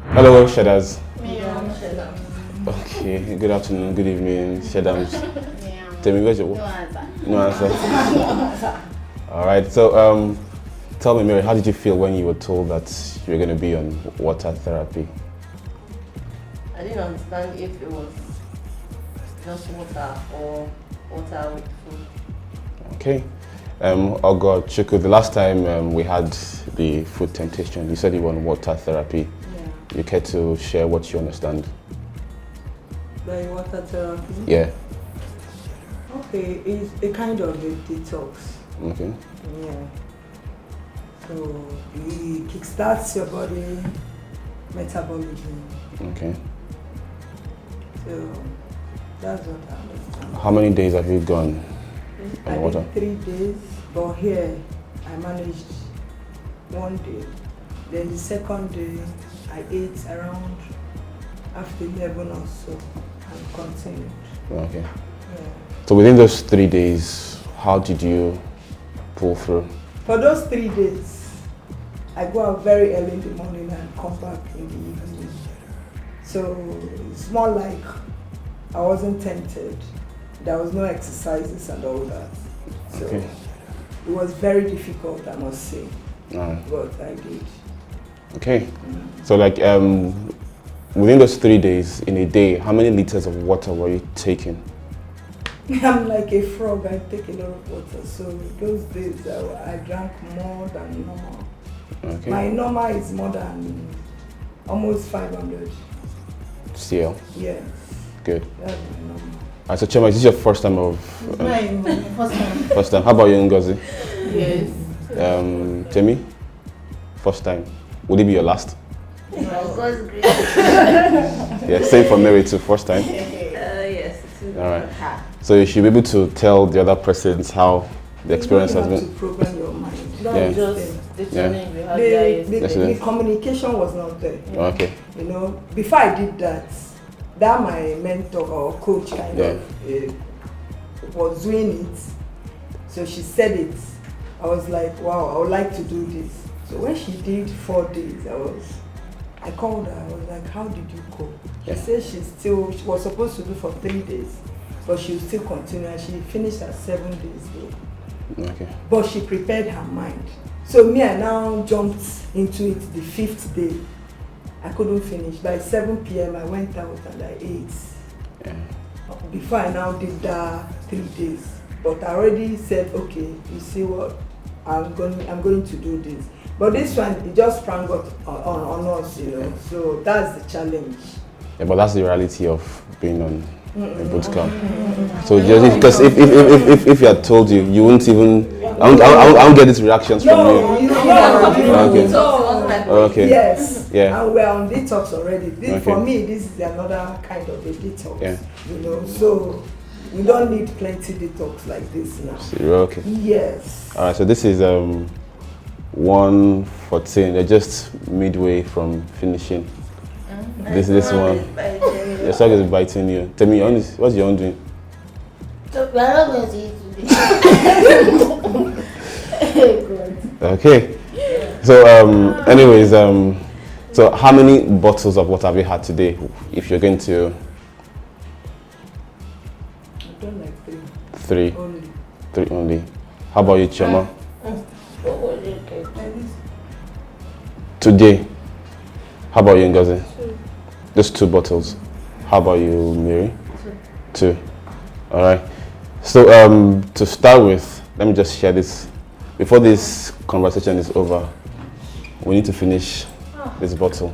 Hello, Sheddas. Shedams. Okay, good afternoon, good evening, Shedams. Tell me, where's your... No answer. All right, so tell me, Mary, how did you feel when you were told that you were going to be on water therapy? I didn't understand if it was just water or water with food. Okay. Oh God, Chuku, the last time we had the food temptation, you said you were on water therapy. Yeah. You care to share what you understand? By water therapy? Yeah. Okay, it's a kind of a detox. Okay. Yeah. So it kickstarts your body metabolism. Okay. So that's what I understand. How many days have you gone I on water? did 3 days, but here I managed 1 day. Then the second day I ate around after 11 or so and continued. Okay. Yeah. So within those 3 days, how did you pull through? For those 3 days, I go out very early in the morning and come back in the evening. So it's more like I wasn't tempted. There was no exercises and all that. So Okay. it was very difficult, I must say, Alright. but I did. Okay. So like within those 3 days, in a day, how many liters of water were you taking? I'm like a frog, I take a lot of water. So those days I drank more than normal. Okay. My normal is more than almost 500. CL. Yeah, Good. that's my normal. Alright, so Chema, is this your first time of My first time. first time? How about you, Ngozi? Yes. Temi? First time. Would it be your last? God's grace. Yeah, same for Mary too, first time. Yes. Alright. So you should be able to tell the other persons how the experience has You been. have to program your mind. No, Yeah. just the Yeah. challenge we had there The, yesterday. the communication was not there. Okay. You know, before I did that, my mentor or coach kind Yeah. of was doing it. So she said it. I was like, wow, I would like to do this. So when she did 4 days, I called her. I was like, how did you cope? She Yeah. said she was supposed to do for 3 days, but she would still continue. And she finished at 7 days though. Okay. But she prepared her mind. So me, I now jumped into it the 5th day. I couldn't finish. By 7 p.m. I went out and I ate. Yeah. Before I now did that 3 days. But I already said, okay, you see what, I'm going to do this. But this one, it just sprang up on us, you know. So that's the challenge. Yeah, but that's the reality of being on a boot camp. So just because if you had told you wouldn't even I won't get these reactions from you. Okay. Okay. Yes. Yeah. And we're on detox already. Okay. For me, this is another kind of a detox. Yeah. You know, so we don't need plenty detox like this now. So you're okay. Yes. All right. So this is 1:14. They're just midway from finishing. This one. Your song is biting you. Tell me, what's your own doing? So we are not going to eat today. Okay. So anyways, so how many bottles of water have you had today? If you're going to I've done like 3 three only. only. How about you, Chema? What was it? Today. How about you, Ngozi? Just 2 bottles. How about you, Mary? 2. All right. So to start with, let me just share this. Before this conversation is over, we need to finish this bottle.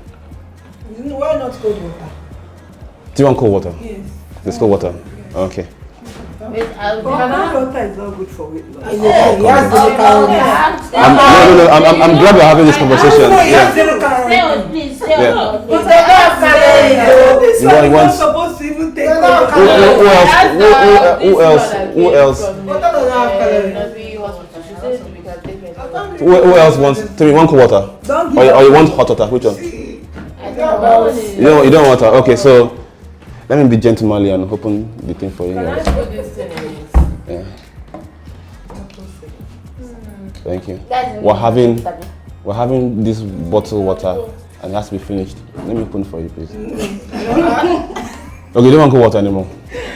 Why not cold water? Do you want cold water? Yes. There's cold water. Okay. Wait, I'll Cold water is not good for weight loss. I'm glad we're having this conversation. Yeah. Stay on, please. Stay Yeah. on. This You one is not want- supposed to even take Who cold else? Who else? Who else wants? Tell me, one cold water, Don't or give you want hot water? Which one? You don't want water. Okay, so let me be gentlemanly and open the thing for you guys. Yeah. Thank you. We're having this bottled water and it has to be finished. Let me open for you, please. Okay, you don't want cold water anymore.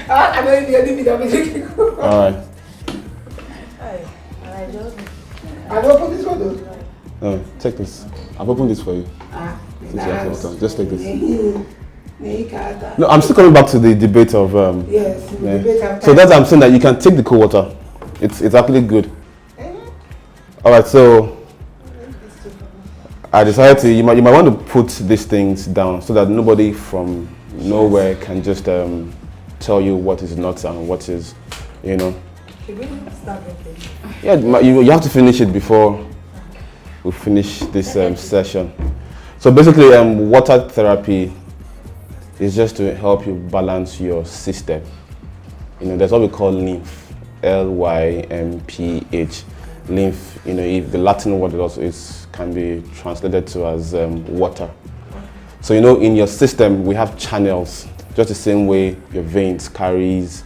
I don't need anything. All right. I've opened this one though. No, take this. I've opened this for you. Just take this. No, I'm still coming back to the debate of yes. Yeah. So that's I'm saying that you can take the cold water. It's actually good. All right, so I decided to you might want to put these things down so that nobody from nowhere can just tell you what is not and what is, you know. Yeah, you have to finish it before we finish this session. So basically, water therapy is just to help you balance your system. You know, that's what we call lymph, L-Y-M-P-H. Lymph, you know, if the Latin word also can be translated to as water. So, you know, in your system, we have channels, just the same way your vein carries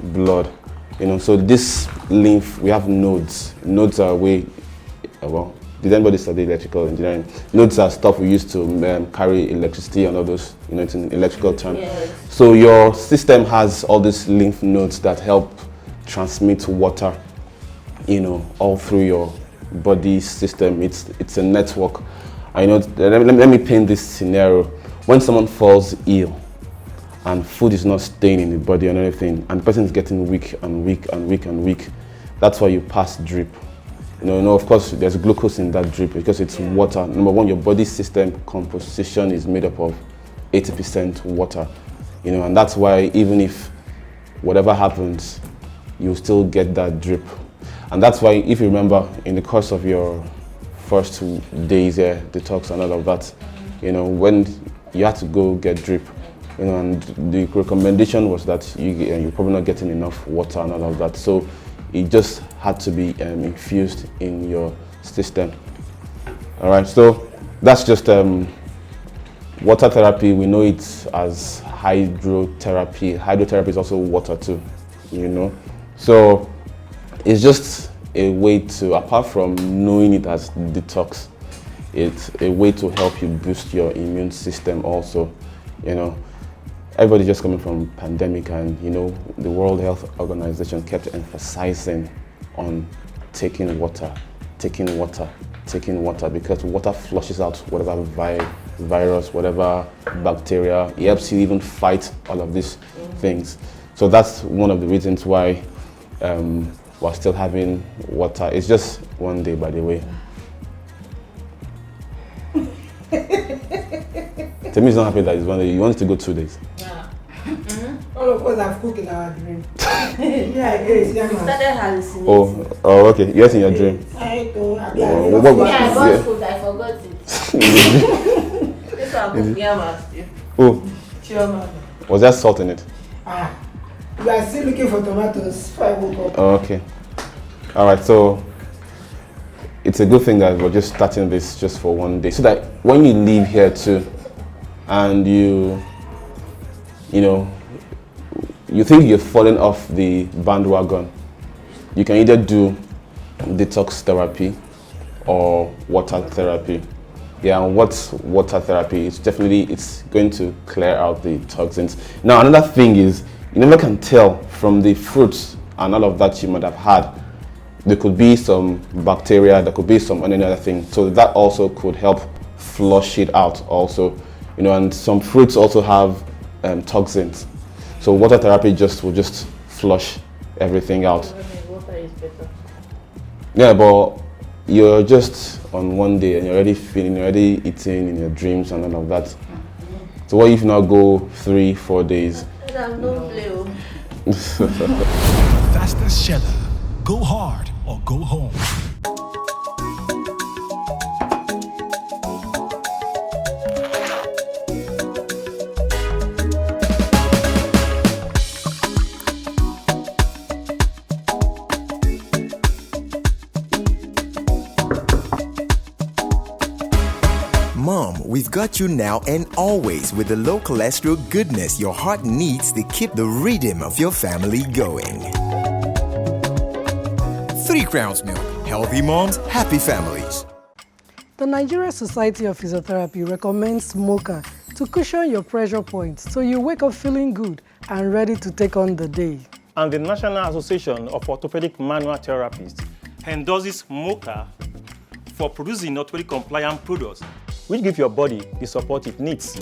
blood. You know, so this lymph, we have nodes. Nodes are well, did anybody study electrical engineering? Nodes are stuff we use to carry electricity and all those, you know, it's an electrical term. Yes. So your system has all these lymph nodes that help transmit water, you know, all through your body system. It's a network. I know. Let me paint this scenario. When someone falls ill and food is not staying in the body and everything, and the person is getting weak and weak and weak and weak, that's why you pass drip. You know, of course, there's glucose in that drip because it's water. Number one, your body system composition is made up of 80% water. You know, and that's why even if whatever happens, you still get that drip. And that's why, if you remember, in the course of your first 2 days here, detox and all of that, you know, when you had to go get drip, you know, and the recommendation was that you're probably not getting enough water and all of that. So it just had to be infused in your system. All right, so that's just water therapy. We know it as hydrotherapy. Hydrotherapy is also water too, you know. So it's just a way to, apart from knowing it as detox, it's a way to help you boost your immune system also, you know. Everybody's just coming from pandemic, and you know, the World Health Organization kept emphasizing on taking water, because water flushes out whatever virus, whatever bacteria. It helps you even fight all of these things. So that's one of the reasons why we're still having water. It's just 1 day, by the way. Tell me he's not happy that it's 1 day. You want it to go 2 days. Yeah. All of us have cooked in our dream. Yeah, we started hallucinating. Oh, okay. Yes, in your dream. I bought food. I forgot it. This one Oh. Was there salt in it? We are still looking for tomatoes. Oh, okay. All right. So it's a good thing that we're just starting this just for 1 day, so that when you leave here too, and you know, you think you're falling off the bandwagon, you can either do detox therapy or water therapy. Yeah, and what's water therapy? It's going to clear out the toxins. Now, another thing is, you never can tell from the fruits and all of that you might have had. There could be some bacteria, there could be some any other thing. So that also could help flush it out also. You know, and some fruits also have toxins. So water therapy will just flush everything out. Water is better. Yeah, but you're just on 1 day and you're already feeling, you're already eating in your dreams and all of that. So what if you now go 3-4 days? faSttest Cheddar. Go hard or go home. Mom, we've got you now and always with the low cholesterol goodness your heart needs to keep the rhythm of your family going. 3 Crowns Milk. Healthy moms, happy families. The Nigeria Society of Physiotherapy recommends Mocha to cushion your pressure points so you wake up feeling good and ready to take on the day. And the National Association of Orthopedic Manual Therapists endorses Mocha for producing orthopedic compliant products which give your body the support it needs.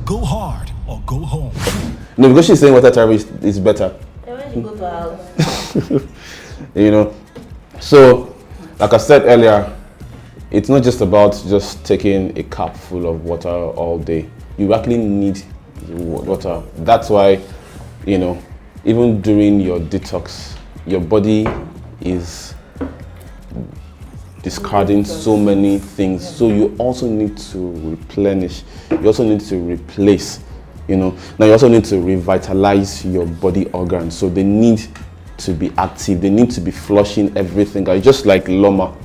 Go hard or go home. No, because she's saying water therapy is better. Then when you go to her house. You know, so like I said earlier, it's not just about just taking a cup full of water all day. You actually need water. That's why, you know, even during your detox, your body is discarding so many things, so you also need to replenish, you also need to replace, you know. Now you also need to revitalize your body organs, so they need to be active, they need to be flushing everything. Just like Loma,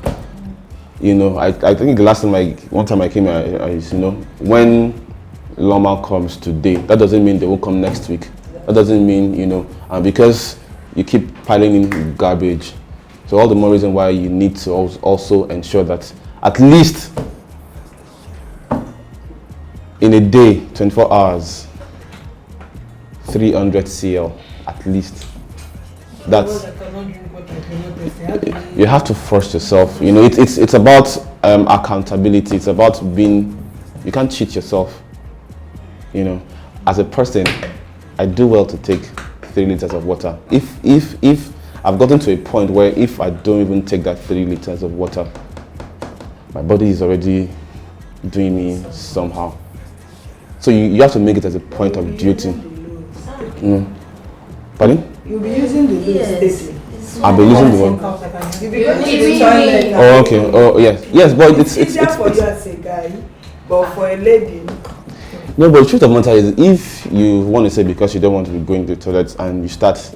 you know, I think the last time one time I came, you know, when Loma comes today, that doesn't mean they will come next week. That doesn't mean, you know, and because you keep piling in garbage. So all the more reason why you need to also ensure that at least in a day, 24 hours, 300 cl at least. That's, you have to force yourself. You know, it's about accountability. It's about being, you can't cheat yourself. You know, as a person, I do well to take 3 liters of water. If I've gotten to a point where if I don't even take that 3 liters of water, my body is already doing me somehow. So you have to make it as a point of duty. Pardon? You'll be using the steady. I'll be using the one. You'll be going to the toilet. Oh, okay. Oh, yes. Yes, but it's easier for you as a guy, but for a lady. No, but the truth of the matter is, if you want to say because you don't want to be going to the toilet and you start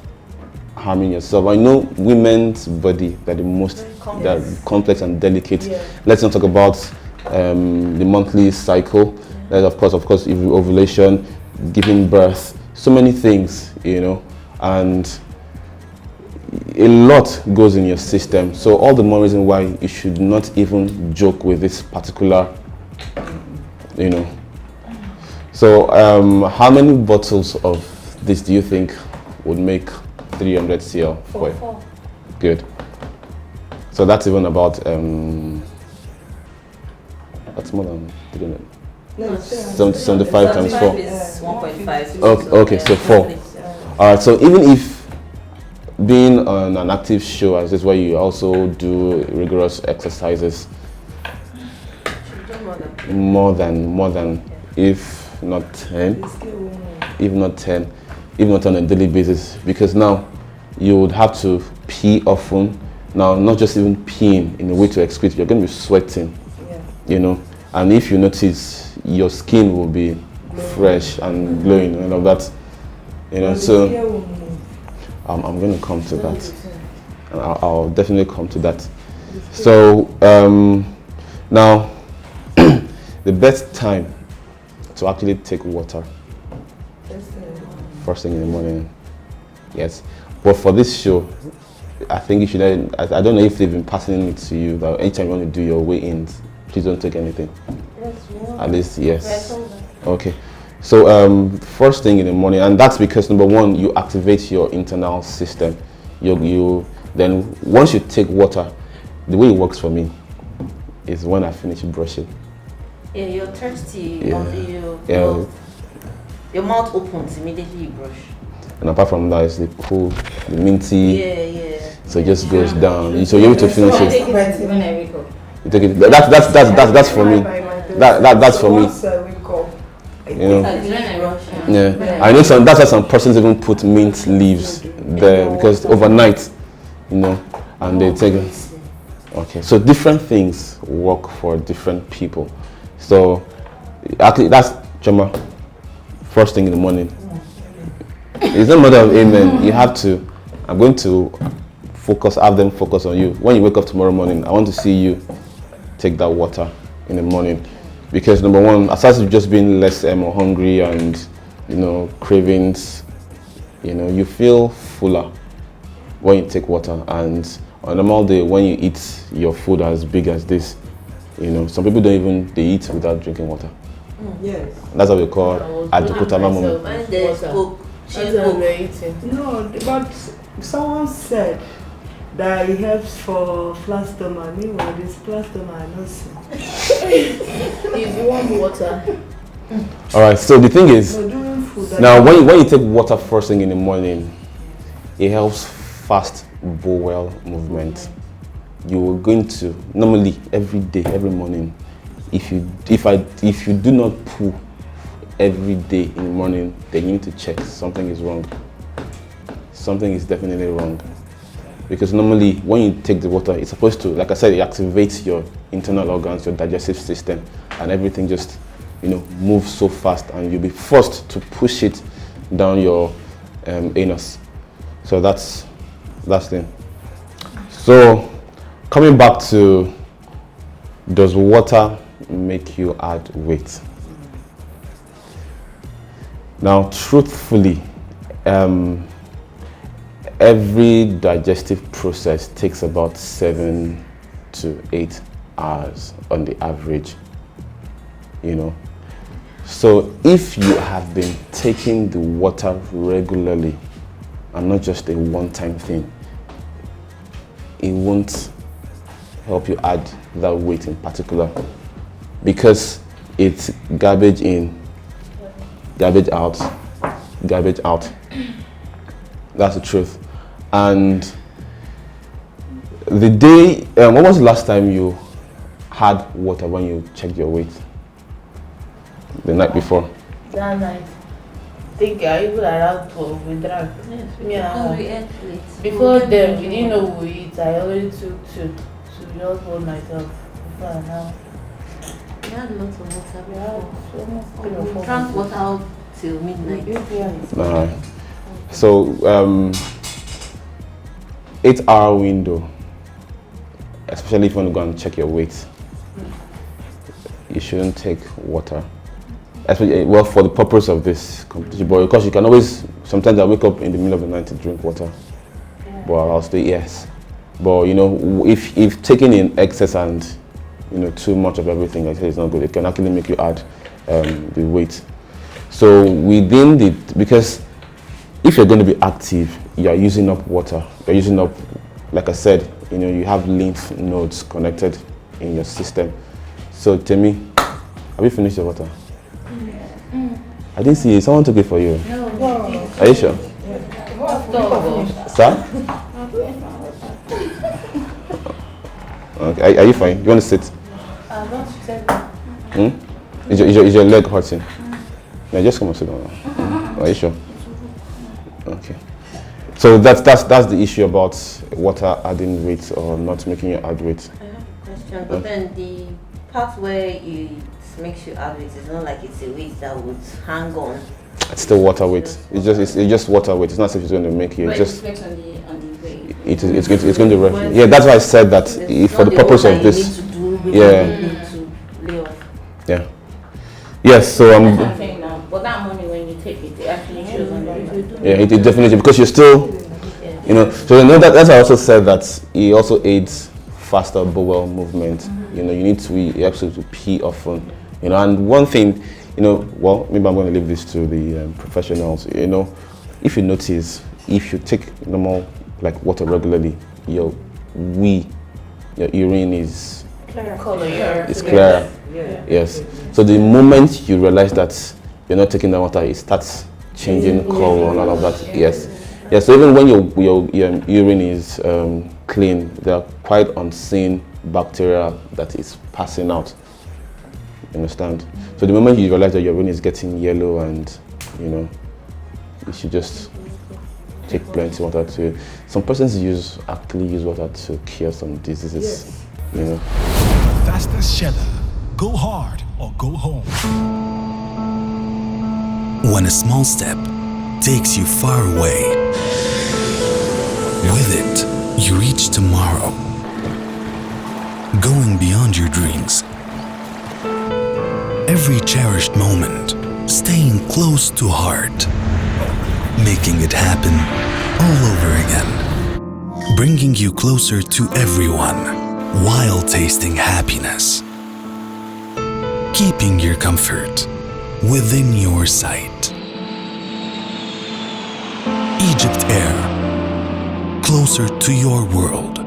harming yourself, I know women's body that are the most complex and delicate. Yeah. Let's not talk about the monthly cycle. Then of course, ovulation, giving birth, so many things, you know, and a lot goes in your system. So all the more reason why you should not even joke with this particular, you know. So how many bottles of this do you think would make 300 cl? Four. Good. So that's even about that's more than 300. No, 75 times 4. Is 1.5. Okay, so 4. All right. So even if being on an active show, as is where you also do rigorous exercises, more than if not 10, if not 10, even not on a daily basis, because now you would have to pee often. Now, not just even peeing in a way to excrete, you're going to be sweating, you know, and if you notice, your skin will be fresh and glowing and all that, you know. So I'm going to come to that. I'll definitely come to that. So now the best time to actually take water, first thing in the morning. Yes, but for this show, I think you should, I don't know if they've been passing it to you, that anytime you want to do your weigh-ins, please don't take anything. At least, yes. Okay. So first thing in the morning, and that's because number one, you activate your internal system. You then once you take water, the way it works for me is when I finish brushing. Yeah, you're thirsty. Yeah. Your mouth opens immediately you brush. And apart from that, it's the cool, the minty. Yeah. So it just goes down. So you're able to finish it. Take it when I wake up. You take it. That's for me. That's for me. You know. Adrenal. Yeah. I know some. That's why some persons even put mint leaves there because overnight, you know, and they take it. Okay. So different things work for different people. So actually, that's Choma. First thing in the morning. It's not a matter of amen. You have to. I'm going to have them focus on you. When you wake up tomorrow morning, I want to see you take that water in the morning. Because number one, aside from just being less or hungry and, you know, cravings, you know, you feel fuller when you take water. And on a normal day, when you eat your food as big as this, you know, some people they eat without drinking water. Yes. That's what we call adjukutama moment. When there's Coke, No, but someone said that it helps for flat stomach. Meanwhile, this flat stomach I not see. It's warm water. All right. So the thing is, So during food, now when you take water first thing in the morning, it helps fast bowel movement. You are going to normally every day, every morning. If you do not poo every day in the morning, then you need to check something is wrong. Something is definitely wrong. Because normally when you take the water, it's supposed to, like I said, it activates your internal organs, your digestive system, and everything just, you know, moves so fast, and you'll be forced to push it down your anus. So that's the thing. So coming back to, does water make you add weight? Now, truthfully, every digestive process takes about 7 to 8 hours on the average, you know. So if you have been taking the water regularly and not just a one-time thing, it won't help you add that weight in particular, because it's garbage in, garbage out, garbage out. That's the truth. And the day, when was the last time you had water when you checked your weight? The night before? That night. I think even around 12 we drank. Yes, Before then, we didn't know we eat. I already took to just hold myself. Before now. We had lots of water. Yeah, We drank water out till midnight. Alright. So 8-hour window, especially if you want to go and check your weight, you shouldn't take water. Especially, well, for the purpose of this competition, but because you can always, sometimes I wake up in the middle of the night to drink water, but I'll stay, yes. But you know, if taking in excess and, you know, too much of everything, I say it's not good. It can actually make you add the weight. So within the, because if you're going to be active, you are using up water. You're using up, like I said, you know, you have lymph nodes connected in your system. So tell me, have you finished your water? I didn't see it. Someone took it for you. No. Are you sure? Sir? Okay. Are you fine? You want to sit? Is your leg hurting? Yeah, just come and sit down. Are you sure? Okay. So that's the issue about water adding weight or not making you add weight. I have a question, but then the part where it makes you add weight is not like it's a weight that would hang on. It's still water weight. It's just water weight. It's not as if it's going to make you. But just it reflects on the weight. It's going to yeah. That's why I said that if for the purpose of this. Yeah. Yes. So But that money when you take it, it actually shows on the label. yeah, it definitely, because you're still, you know. So you know that's why I also said that it also aids faster bowel movement. You know, you need to be absolutely pee often. You know, and one thing, you know, well, maybe I'm going to leave this to the professionals. You know, if you notice, if you take normal like water regularly, your urine is clearer. Yeah. Yes. So the moment you realize that you're not taking the water, it starts changing color and all of that. Yes. Yes. So even when your urine is clean, there are quite unseen bacteria that is passing out. You understand? So the moment you realize that your urine is getting yellow and, you know, you should just take plenty of water to. Some persons actually use water to cure some diseases. You know. faSttest Shedder. Go hard or go home. When a small step takes you far away, with it, you reach tomorrow. Going beyond your dreams. Every cherished moment, staying close to heart. Making it happen all over again. Bringing you closer to everyone while tasting happiness. Keeping your comfort within your sight. Egypt Air, closer to your world.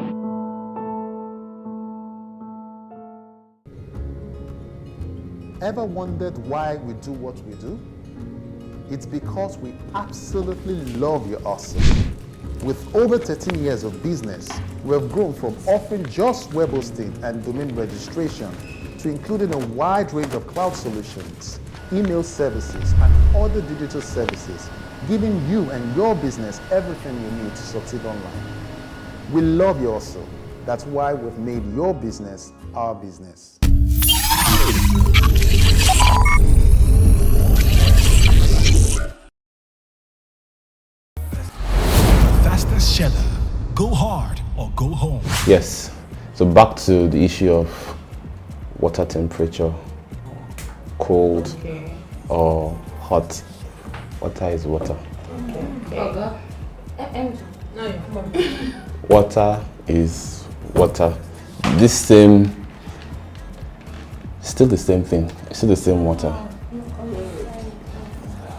Ever wondered why we do what we do? It's because we absolutely love your hustle. With over 13 years of business, we have grown from offering just web hosting and domain registration to including a wide range of cloud solutions, email services, and other digital services, giving you and your business everything you need to succeed online. We love your hustle. That's why we've made your business our business. faSttest Shedder. Go hard or go home. Yes. So back to the issue of water temperature, cold or hot. Water is water. Water is water. This same, still the same thing. It's still the same water.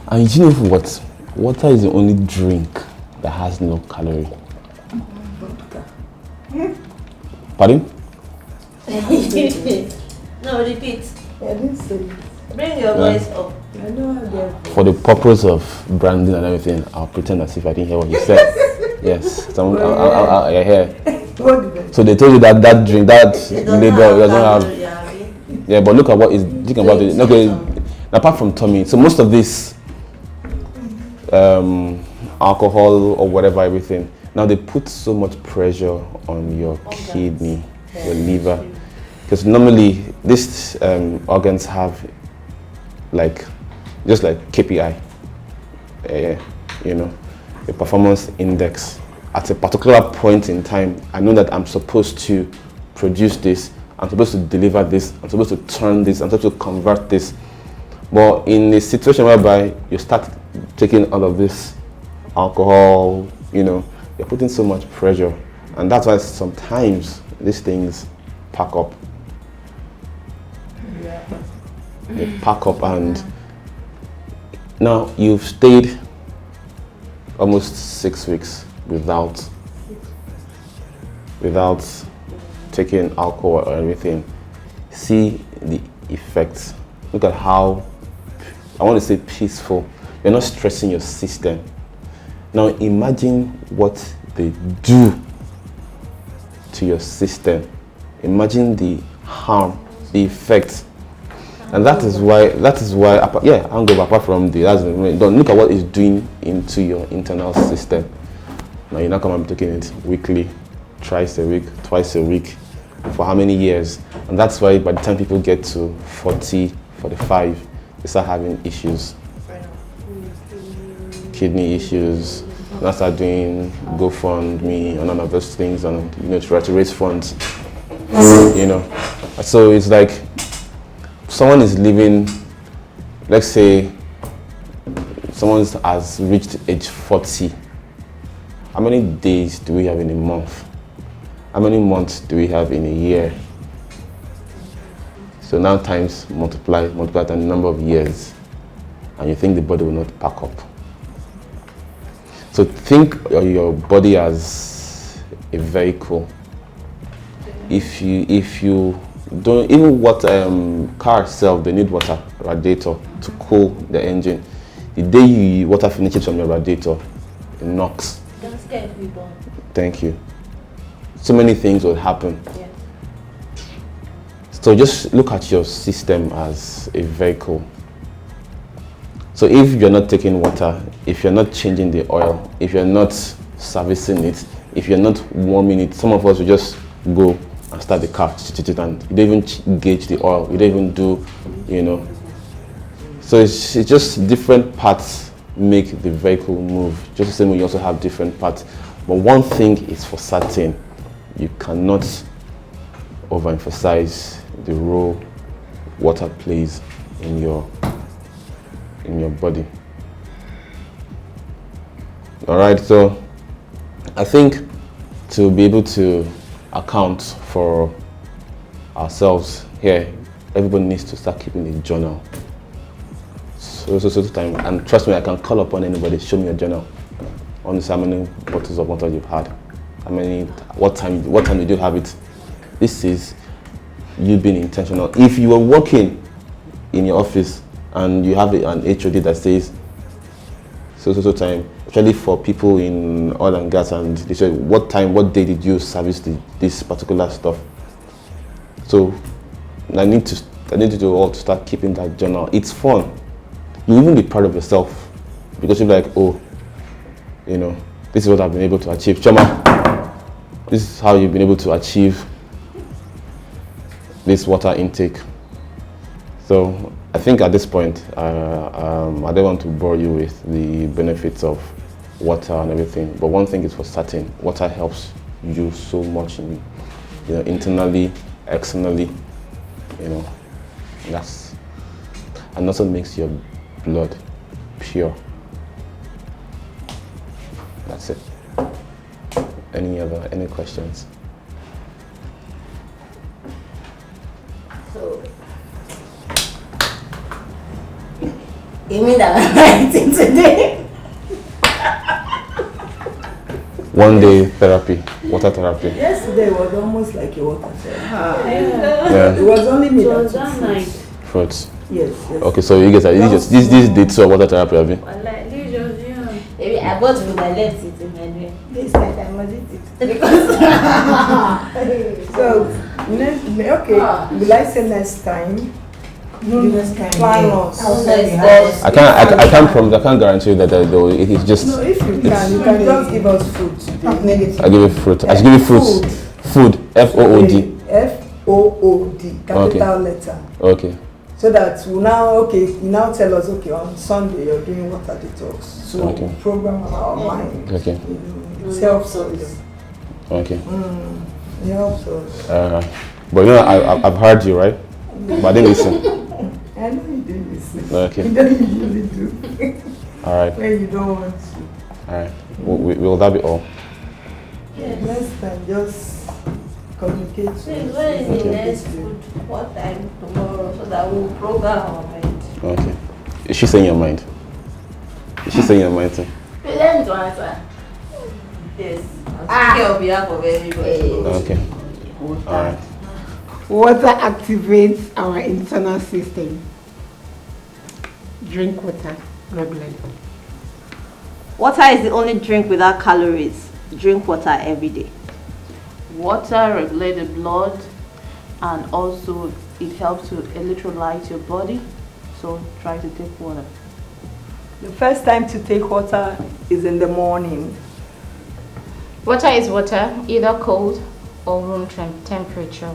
And you know what? Water is the only drink that has no calorie. Pardon? No, repeat. I didn't say it. Bring your voice up. I know how they're. For the purpose of branding and everything, I'll pretend as if I didn't hear what you said. Yes, I hear. What did I So they told you that that drink, that label doesn't have. calorie. Yeah, but look at what is thinking about it. Okay, apart from tummy, so most of this alcohol or whatever, everything. Now they put so much pressure on your kidney, your liver, because normally these organs have just like KPI, you know, a performance index. At a particular point in time, I know that I'm supposed to produce this, I'm supposed to deliver this, I'm supposed to turn this, I'm supposed to convert this. But in a situation whereby you start taking all of this alcohol, you know, you're putting so much pressure, and that's why sometimes these things pack up. They pack up, and now you've stayed almost 6 weeks without taking alcohol or anything. See the effects. Look at how, I want to say peaceful. You're not stressing your system. Now imagine what they do to your system. Imagine the harm, the effects. And that is why, yeah, I'm going apart from don't look at what it's doing into your internal system. Now you're not going to be taking it weekly, twice a week, twice a week, for how many years? And that's why by the time people get to 40, 45, they start having issues. Kidney issues, and I start doing GoFundMe and all of those things, and you know, try to raise funds. You know, so it's like someone is living. Let's say someone has reached age 40. How many days do we have in a month? How many months do we have in a year? So now times multiply the number of years, and you think the body will not pack up. So think of your body as a vehicle. If you don't, even what car itself, they need water, radiator, to cool the engine. The day water finishes from your radiator, it knocks. Thank you. Thank you. So many things will happen. Yeah. So just look at your system as a vehicle. So if you're not taking water, if you're not changing the oil, if you're not servicing it, if you're not warming it, some of us will just go and start the car and you don't even gauge the oil, you don't even do, you know. So it's just different parts make the vehicle move. Just the same way you also have different parts. But one thing is for certain, you cannot overemphasize the role water plays in your body. All right, so I think to be able to account for ourselves here, everybody needs to start keeping a journal. So time, and trust me, I can call upon anybody, show me a journal. I want to see how many bottles of water you've had, what time did you have it. This is you being intentional. If you are working in your office and you have an HOD that says so time, especially for people in oil and gas, and they say what day did you service this particular stuff. So I need to all start keeping that journal. It's fun. You even be proud of yourself because you're like, oh, you know, this is what I've been able to achieve. Choma, this is how you've been able to achieve this water intake. So I think at this point, I don't want to bore you with the benefits of water and everything, but one thing is for certain, water helps you so much in, you know, internally, externally, you know, and also makes your blood pure. That's it. Any questions? So, you mean that I'm writing today? One day therapy, water therapy. Yesterday was almost like a water therapy. Yeah. It was only me that took fruits. Fruits. Yes. Okay, so you guys are this day 2 of water therapy, have you? Maybe I bought with my left it in my dream. This night I must eat it. So, okay, will I say next time? Next time. Plan us. I can't promise. I can't guarantee you that though. It's just. No, if you can just give us fruit. I give you fruit. I give you fruits. Food. FOOD. FOOD. Capital letter. Okay. So that we now tell us, okay, on Sunday you're doing water detox. So okay. we program our mind. Okay. It helps us. Okay. It helps us. But you know, I've heard you, right? But I didn't listen. I know you didn't listen. Okay. You don't usually do. All right. When you don't want to. All right. Will that be all? Yeah. Next time, just communicate. Please, when is the next food? What time tomorrow? So that we'll program our mind. Okay. Is she saying your mind? Is she saying your mind too? Let me to answer. Yes. I'm speaking on behalf of everybody. Okay. All right. Water activates our internal system. Drink water regularly. Water is the only drink without calories. Drink water every day. Water regulates the blood, and also it helps to electrolyte your body. So try to take water. The first time to take water is in the morning. Water is water, either cold or room temperature.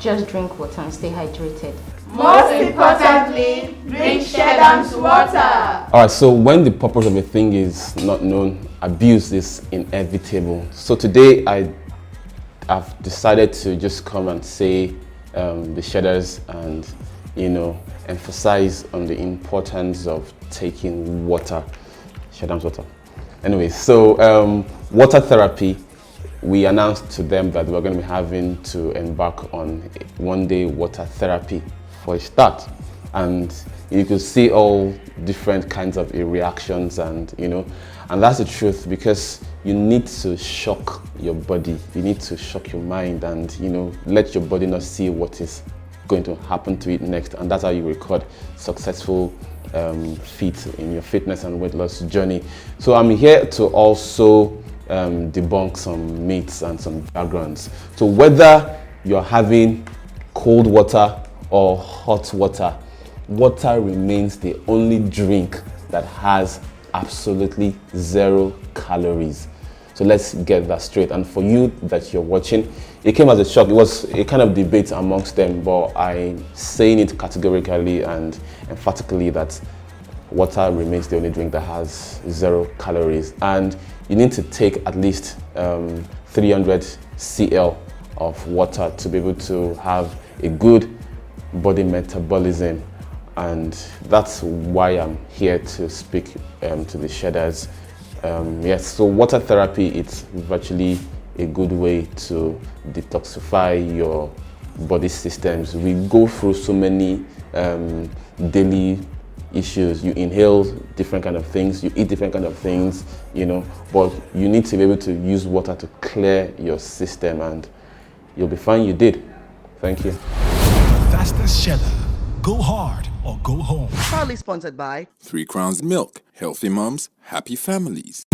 Just drink water and stay hydrated. Most importantly, drink Shedams water. All right, so when the purpose of a thing is not known, abuse is inevitable. So today I've decided to just come and say the Shedams and, you know, emphasize on the importance of taking water. Shedams water. Anyway, so water therapy, we announced to them that we're going to be having to embark on one-day water therapy for a start, and you could see all different kinds of reactions, and you know, and that's the truth, because you need to shock your body, you need to shock your mind, and you know, let your body not see what is going to happen to it next, and that's how you record successful feats in your fitness and weight loss journey. So I'm here to also debunk some myths and some backgrounds. So whether you're having cold water or hot water, water remains the only drink that has absolutely 0 calories. So let's get that straight. And for you that you're watching, it came as a shock. It was a kind of debate amongst them, but I'm saying it categorically and emphatically that water remains the only drink that has 0 calories. And you need to take at least 300 cl of water to be able to have a good body metabolism. And that's why I'm here to speak to the shedders. Yes, so water therapy, it's virtually a good way to detoxify your body systems. We go through so many daily issues. You inhale different kind of things, you eat different kind of things, you know, but you need to be able to use water to clear your system, and you'll be fine. You did. Thank you. faSttest Shedder. Go hard or go home. Proudly sponsored by 3 Crowns Milk. Healthy moms, happy families.